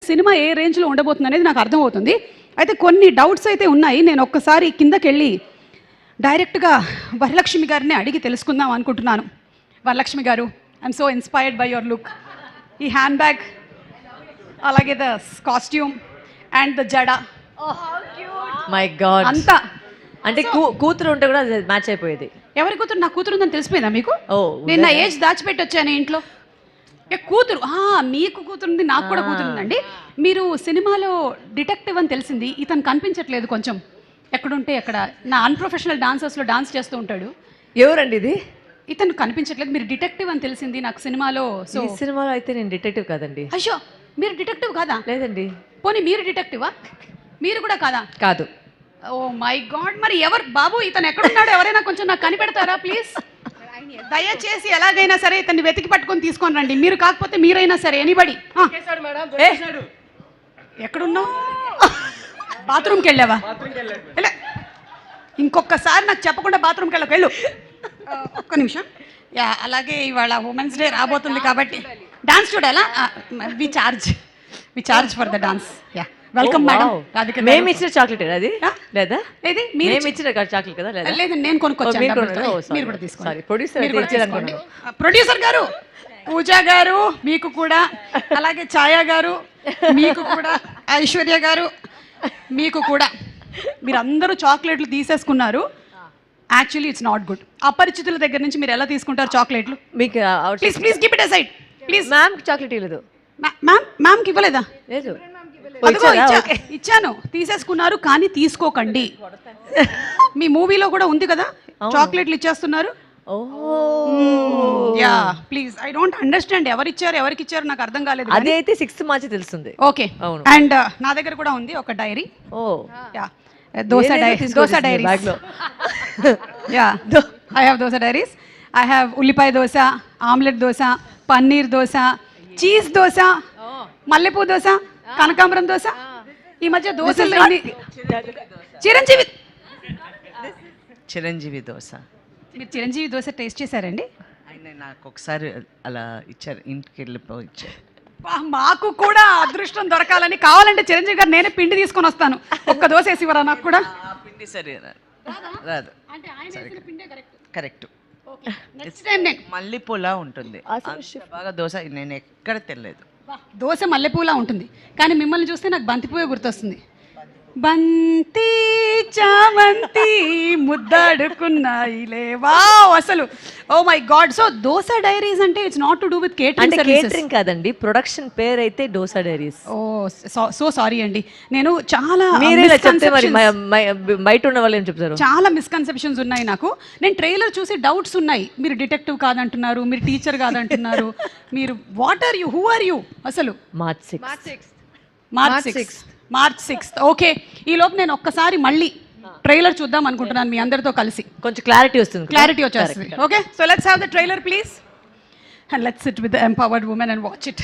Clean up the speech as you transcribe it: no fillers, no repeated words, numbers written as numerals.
Cinema ఏ రేంజ్లో ఉండబోతుంది అనేది నాకు అర్థమవుతుంది. అయితే కొన్ని డౌట్స్ అయితే ఉన్నాయి. నేను ఒక్కసారి కిందకెళ్ళి డైరెక్ట్గా వరలక్ష్మి గారిని అడిగి తెలుసుకుందాం అనుకుంటున్నాను. వరలక్ష్మి గారు, I'm so inspired by your look. ఈ హ్యాండ్ బ్యాగ్, అలాగే ద కాస్ట్యూమ్ అండ్ ద జడ, మై గాడ్ అంతా అంటే కూతురు ఉంటే కూడా మ్యాచ్ అయిపోయేది. ఎవరి కూతురు? నా కూతురు ఉందని తెలిసిపోయిందా మీకు? ఓ, నేను నా ఏజ్ దాచిపెట్టి వచ్చాను ఇంట్లో. కూతురు, మీకు కూతురుంది, నాకు కూడా కూతురుందండి. మీరు సినిమాలో డిటెక్టివ్ అని తెలిసింది. ఇతను కనిపించట్లేదు కొంచెం, ఎక్కడుంటే ఎక్కడ. నా అన్ప్రొఫెషనల్ డాన్సర్స్లో డాన్స్ చేస్తూ ఉంటాడు. ఎవరండి ఇది? ఇతను కనిపించట్లేదు. మీరు డిటెక్టివ్ అని తెలిసింది నాకు సినిమాలో. సో ఈ సినిమాలో అయితే నేను డిటెక్టివ్ కాదండి. అయ్యో, మీరు డిటెక్టివ్ కాదా? లేదండి. పోనీ మీరు డిటెక్టివా? మీరు కూడా కాదా? కాదు. ఓ మై గాడ్, మరి ఎవరు బాబు? ఇతను ఎక్కడున్నాడు? ఎవరైనా కొంచెం నాకు కనిపెడతారా ప్లీజ్? దయచేసి ఎలాగైనా సరే ఇతన్ని వెతికి పట్టుకొని తీసుకొని రండి. మీరు కాకపోతే మీరైనా సరే, ఎనీబడి. ఎక్కడున్నావు? బాత్రూమ్కి వెళ్ళావా? ఇంకొకసారి నాకు చెప్పకుండా బాత్రూమ్కి వెళ్ళు. ఒక్క నిమిషం. యా, అలాగే ఇవాళ ఉమెన్స్ డే రాబోతుంది కాబట్టి డాన్స్ చూడాలా? We charge for the dance. Yeah, welcome madam. మేము ఇచ్చిన చాక్లెట్ అది లేదా? ఏది మేము ఇచ్చిన చాక్లెట్ కదా? లేదా, లేదు, నేను కొనుక్కొచ్చాను. మీరు కూడా తీసుకోండి. ప్రొడ్యూసర్ గారు, పూజా గారు మీకు కూడా, అలాగే ఛాయా గారు మీకు కూడా, ఐశ్వర్య గారు మీకు కూడా. మీరు అందరూ చాక్లెట్లు తీసేసుకున్నారు. Actually it's not good. అపరిచితుల దగ్గర నుంచి మీరు ఎలా తీసుకుంటారు చాక్లెట్లు? మీకు please keep it aside please. Ma'am chocolate ఇవ్వలేదు. మ్యామ్కి ఇవ్వలేదా? లేదు. ఇచ్చాను, తీసేసుకున్నారు. కానీ తీసుకోకండి. మీ మూవీలో కూడా ఉంది కదా, చాక్లెట్లు ఇచ్చేస్తున్నారు. Yeah, please. I don't understand ఎవరికి ఇచ్చారు నాకు అర్థం కాలేదు. అదే అయితే 6th మార్చి తెలుస్తుంది. ఓకే, అండ్ నా దగ్గర కూడా ఉంది ఒక diary. Oh yeah, dosa diaries. Yeah, I have dosa diaries. I have ఉల్లిపాయ దోశ, ఆమ్లెట్ దోశ, పన్నీర్ దోశ, చీజ్ దోశ, మల్లెపూ దోశ, కనకాంబరం దోశ. ఈ మధ్య దోశలు చిరంజీవి దోశ. మీరు చిరంజీవి దోశ టేస్ట్ చేశారండి? ఆయన నాకు ఒకసారి అలా ఇచ్చారు, ఇంటికి వెళ్ళిపోయి ఇచ్చారు. మాకు కూడా అదృష్టం దొరకాలని. కావాలంటే చిరంజీవి గారు నేనే పిండి తీసుకొని వస్తాను. ఒక్క దోశ వేసి ఇవ్వరా నాకు కూడా? పిండి సరే రాదు. కరెక్ట్. మల్లెపూలా ఉంటుంది బాగా దోశ. నేను ఎక్కడ తెలియదు. దోశ మల్లెపూలా ఉంటుంది, కానీ మిమ్మల్ని చూస్తే నాకు బంతిపూవే గుర్తొస్తుంది. బంతి చామంతి ముద్దాడుకున్నాయిలే. వావ్, అసలు oh my God. So dosa diaries అంటే it's not to do with catering services. Catering కాదండి, ప్రొడక్షన్ పేరు అయితే dosa diaries. Oh so sorry అండి. నేను చాలా బయట ఉన్న వాళ్ళు ఏం చెప్తారు, చాలా మిస్కన్సెప్షన్స్ ఉన్నాయి నాకు. నేను ట్రైలర్ చూసి డౌట్స్ ఉన్నాయి. మీరు డిటెక్టివ్ కాదంటున్నారు, మీరు టీచర్ కాదంటున్నారు. మీరు what are you, who are you అసలు? March 6th. ఓకే, ఈ లోపు నేను ఒక్కసారి మళ్ళీ ట్రైలర్ చూద్దాం అనుకుంటున్నాను మీ అందరితో కలిసి. కొంచెం క్లారిటీ వచ్చేస్తుంది. Okay, so let's have the trailer please, and let's SIT with the empowered women and watch it.